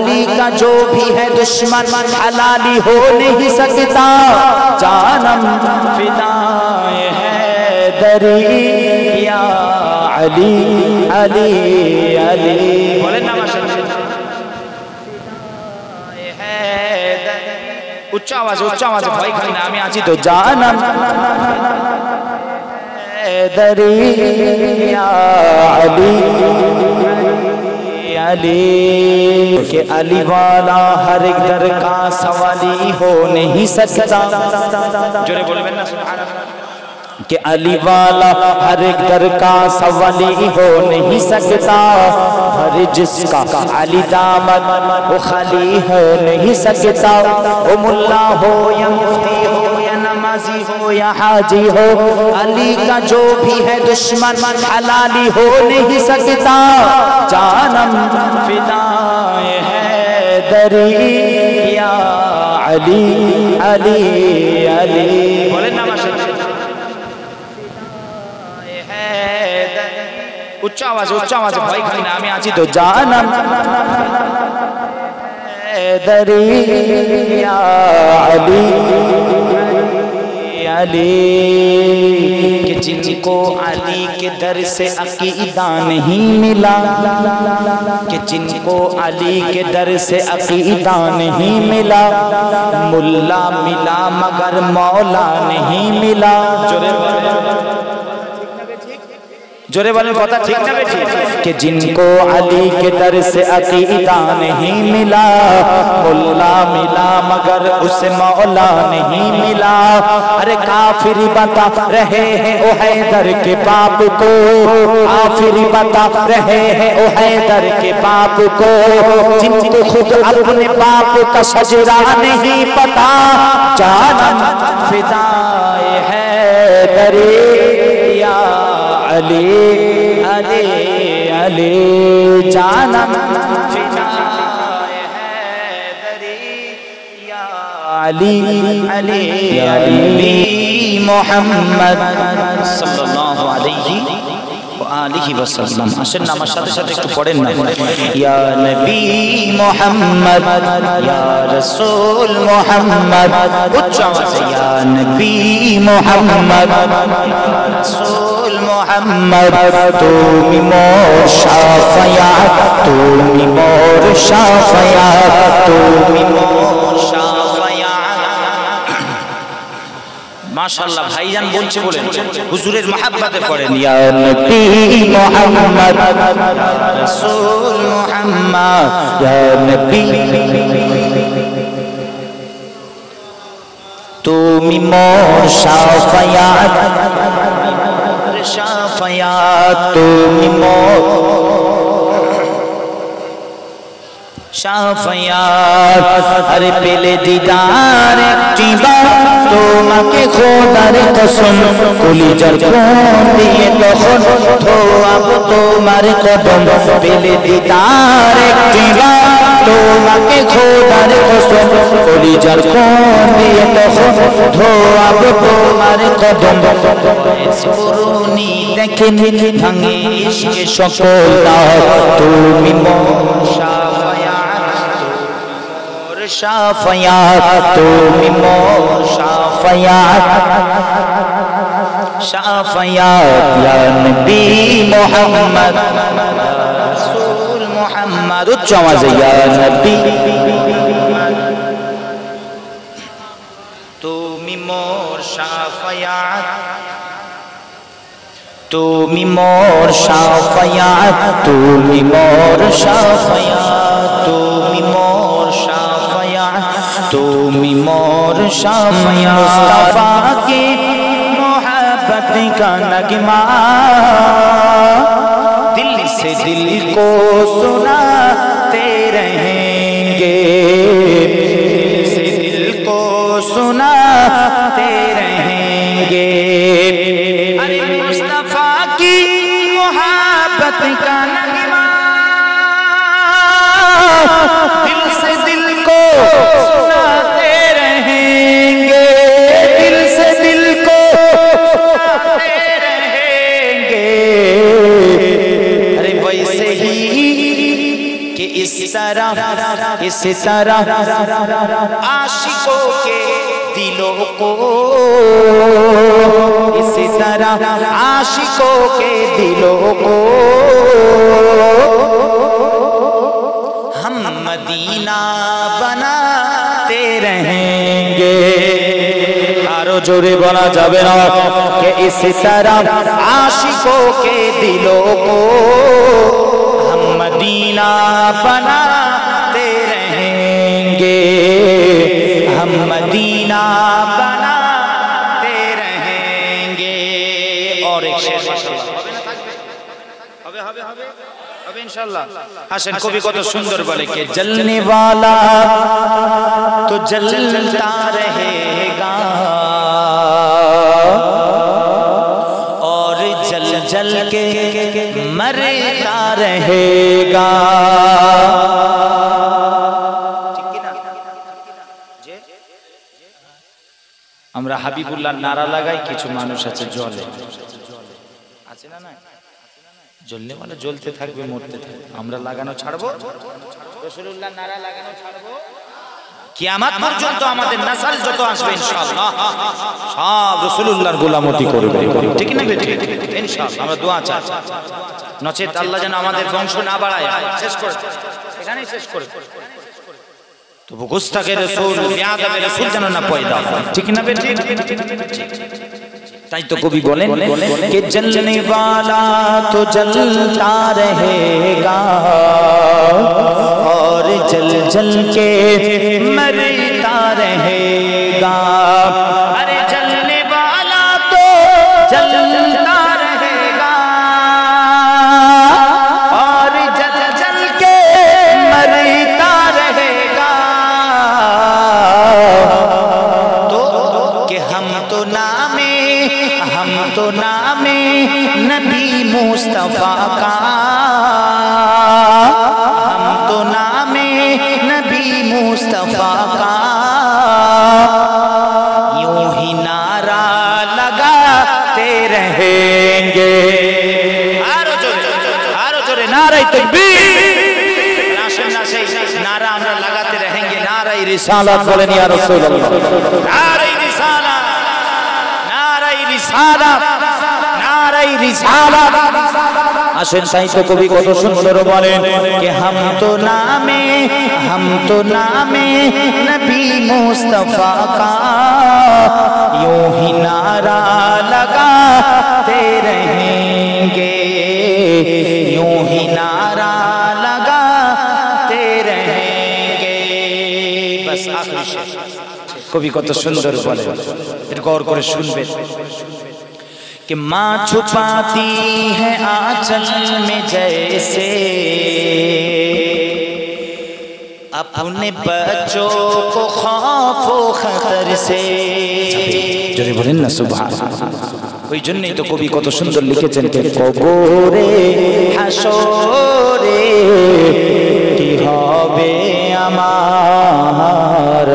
अली का जो भी है दुश्मन हलाली हो नहीं सकता। जानम फिदाए हैदरी या अली अली अली। बोले ना माशाअल्लाह। उच्च आवाज भय खाली ना, আমি আছি তো। जानम हैदरी या अली अली के अली वाला हर एक दर का सवाली हो नहीं सकता। जोरे बोलबेन ना सुभान अल्लाह। के अली वाला हर एक दर का सवाली हो नहीं सकता। हर जिसका अली दामन वो खाली हो नहीं सकता। वो मुल्ला हो या मुफ्ती हो या नमाजी हो या हाजी हो, अली का जो भी है दुश्मन हलाली हो नहीं सकता। जानम फिदाए हैदरी या अली अली अली। बोले ना माशाअल्लाह। उच्च आवाज भय खाली ना, আমি আছি তো। जानम हैदरी या अली अली। कि जिनको अली के दर से अकीदा नहीं मिला, कि जिनको अली के दर से अकीदा नहीं मिला, मुल्ला मिला मगर मौला नहीं मिला। जोरे वाले कथा ठीक ना बेटी। कि जिनको अली के दर से अकीदा नहीं मिला, मुल्ला मिला मगर उसे मौला नहीं मिला। अरे काफिर बता रहे हैं ओ हैदर के बाप को, काफिर बता रहे हैं ओ हैदर के बाप को, जिनको खुद अपने बाप का सजरा नहीं पता। जानम फिदाए हैदरी या अली अली अली। जानम फिदाए हैदरी या अली अली अली। मोहम्मद सल्लल्लाहु अलैहि आलिहि वसल्लम। আসেন না আমার সাথে সাথে একটু পড়েন না। ইয়া নবী মুহাম্মদ ইয়া রাসূল মুহাম্মদ। উচ্চ আওয়াজে ইয়া নবী মুহাম্মদ ইয়া রাসূল মুহাম্মদ। তুমি মোর শাফায়াত, তুমি মোর শাফায়াত, তুমি মোর শাফায়াত। माशाअल्लाह भाईजान बोलছে বলেন হুজুরের মহব্বতে পড়েন। ইয়া নবী মুহাম্মদ ইয়া রাসূল মুহাম্মদ ইয়া নবী। তুমি মোর শাফায়াত শাফায়াত, তুমি মোর শাফায়াত। আরে পেলে দিদার একটি বার তোমাকে খোদার কসম, কলিজার খুন দিয়ে তখন ধোয়াব তোমার কদম। পেলে দিদার একটি বার তোমাকে খোদার কসম, কলিজার খুন দিয়ে তখন ধোয়াব তোমার কদম। পুরনি দেখেন ভাঙে ইশকে সকল দাও, তুমি মোর শাফায়াত, তুমি মোর শাফায়াত শাফায়াত। ইয়া নবী মুহাম্মদ ইয়া রাসূল মুহাম্মদ। উচ্চ আওয়াজে ইয়া নবী তুমি মোর শাফায়াত, তুমি মোর শাফায়াত, তুমি মোর শাফায়াত, তুমি মোর শাফায়াত, তুমি মোর শাফায়াत। मुस्तफा की मोहब्बत का नगमा दिल से दिल को सुनाते रहेंगे, दिल से दिल को सुनाते रहेंगे। अरे मुस्तफा की मोहब्बत का नगमा दिल से दिल को सुनाते रहेंगे, दिल से दिल को सुनाते रहेंगे। अरे वैसे ही कि इस तरह इस तरह आशिकों के दिलों को, इस तरह आशिकों के दिलों को हम मदीना बनाते रहेंगे। आरो जोरे बोला जावे ना कि इस तरह आशिकों के दिलों को हम मदीना बनाते रहेंगे, हम मदीना बनाते रहेंगे। और एक शेर হবে इंशाल्लाह। হাসেন কবি কত সুন্দর বলে कि जलने वाला तो जलता रहेगा और जल जल के मरता रहेगा। আমরা হাবিবুল্লাহ নারা লাগাই, কিছু মানুষ আছে জলে আছে না, না জ্বললে মানে জ্বলতে থাকবে, মরতে থাকবে। আমরা লাগানো ছাড়বো, রাসূলুল্লাহ নারা লাগানো ছাড়বো, কিয়ামত পর্যন্ত আমাদের নাসাল যত আসবে ইনশাআল্লাহ সব রাসূলুল্লাহর গোলামতি করবে, ঠিক না বেটি? ইনশাআল্লাহ আমরা দোয়া চাই, নচেত আল্লাহ যেন আমাদের বংশ না বাড়ায়, শেষ করে এখানেই শেষ করে। তো গুস্তাখে রাসূল, বেয়াদবে রাসূল যেন না পয়দা হয়, ঠিক না বেটি? ताई तो कभी बोले कि जलने वाला तो जलता रहेगा और जल जल के मरता रहेगा। अरे जलने वाला तो जलता रहेगा और जल जल के मरता रहेगा। तो कि हम तो नामे नबी मुस्तफा का, हम तो नामे नबी मुस्तफा का यूं ही नारा लगाते रहेंगे। आरो जोरे नारे तकबीर, नारा আমরা লাগাতে रहेंगे। नारा रिसालत বলেন ইয়া রাসূলুল্লাহ, नारा रिसालत, नारा रिसालत, नारा रिसालत। আসেন তাই তো কবি কত সুন্দর বলেন कि हम तो नामे नबी मुस्तफा का यूं ही नारा लगाते रहेंगे, यूं ही नारा लगाते रहेंगे। बस आखिरी शेर कवि কত সুন্দর বলে, এটা গৌর করে শুনবেন कि माँ छुपाती है आंचल में जैसे अपने बच्चों को खौफो खतर से। জোরে বলেন না সুবহানাল্লাহ। ওই জন্যই তো কবি কত সুন্দর লিখেছেন कि কবরে হাসরে কি হবে আমার,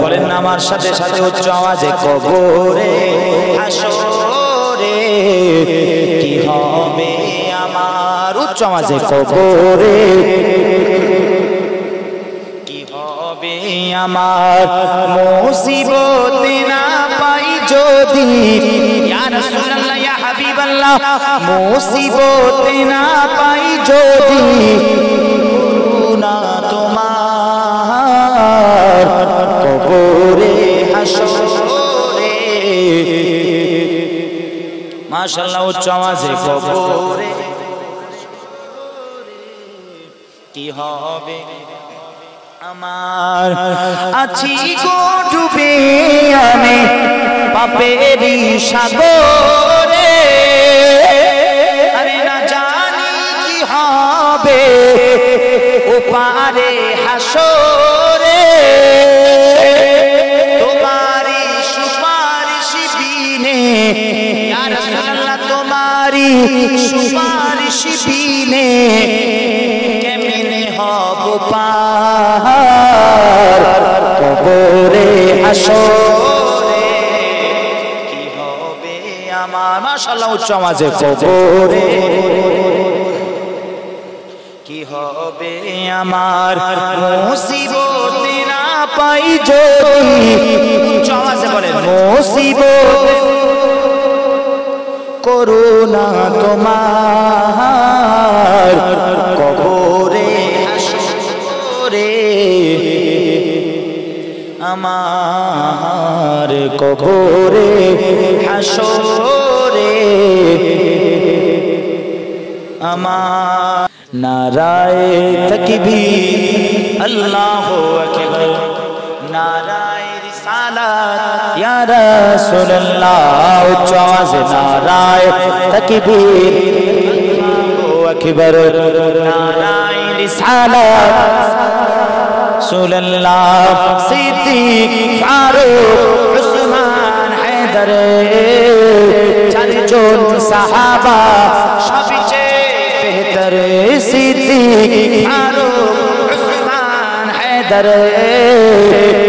বলেন না আমার সাথে সাথে উচ্চ আওয়াজে কবরে হাসরে কি হবে আমার, উচ্চ আওয়াজে কবরে কি হবে আমার, মুসিবত না পাই যদি ইয়া রাসূলুল্লাহ ইয়া হাবিবাল্লাহ, মুসিবত না পাই যদি না তোমার কবরে হাসরে। মাশাআল্লাহ উচ্চ আওয়াজে কবরে কি হবে আমার, আছি গো ডুবে আমি পাপেরই সাগরে, আরে না জানি কি হবে ওপারে হাসরে, তোমারি সুপারিশ বিনে ইয়া রাসূলুল্লাহ, তোমারি সুপারিশ বিনে কেমনে হব পার কবরে হাসরে কি হবে আমার। মাশাআল্লাহ উচ্চ আওয়াজে কবরে কি হবে হবে আমার মুসিবত না পাই যদি আওয়াজে বলেন মুসিবত করুণা তোমার কবরে হাসরে আমার কবরে হাসরে আমার নারায়ে তাকবীর আল্লাহু আকবার নারায়ে রিসালাত ইয়া রাসূলুল্লাহ উচ্চ আওয়াজে নারায়ে তাকবীর আল্লাহু আকবার নারায়ে রিসালাত রাসূলুল্লাহ সিদ্দিক ফারুক উসমান হায়দার চারজন সাহাবা সবচেয়ে বেহতর সিদ্দিক ফারুক উসমান হায়দার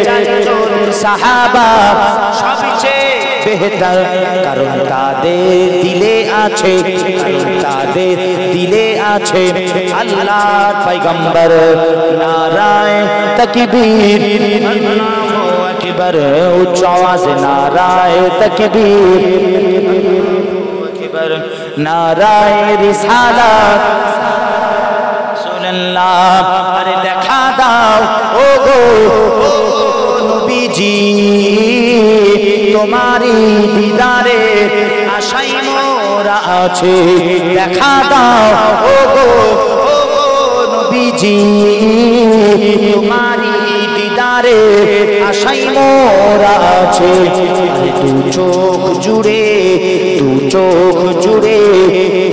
চারজন সাহাবা সবচেয়ে বেহতর কারণ তাদের দিলে আছে আল্লাহর পয়গম্বর নারায়ে তাকবীর আল্লাহু আকবার উচ্চ আওয়াজে নারায়ে তাকবীর আকবার নারায়ে রিসালাত রাসূলুল্লাহ আরে দেখা দাও ও গো নবীজি তোমারি দিদারে আশাই মোরা আছে দেখা দাও ও গো নবীজি তোমারি দিদারে আশাই মোরা আছে দু চোখ জুড়ে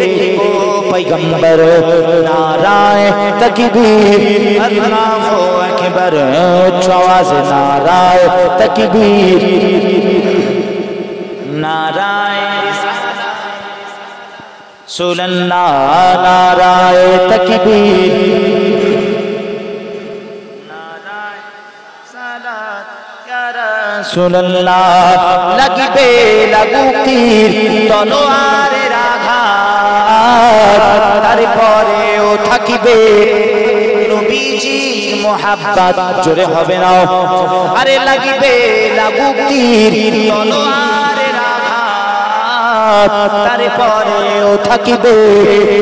দেখো পয়গম্বর নারায়ে তাকবীর আল্লাহু আকবার আওয়াজ নারায়ে তাকবীর নারায়ে রাসূলুল্লাহ নারায়ে তাকবীর নারায়ে সালাত ইয়া রাসূলুল্লাহ লাগিবে লাগুতির তলোয়ারের আঘাত তারপরেও থাকিবে নবীজির মোহাব্বত জোরে হবে না আরে লাগিবে লাগুতির তলোয়ারের আঘাত তারপরেও থাকিবে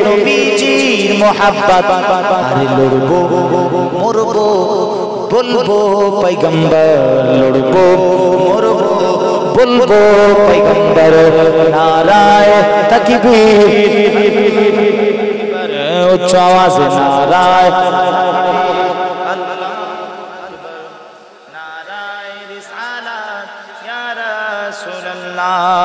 নবীজির মোহাব্বত আরে লড়বো মরবো বলবো পয়গম্বর লড়বো মরবো বলবো পয়গম্বর নারায়ে তাকবীর উচ্চ আওয়াজে নারায়ে নারায়ে রিসালাত ইয়া রাসূলুল্লাহ।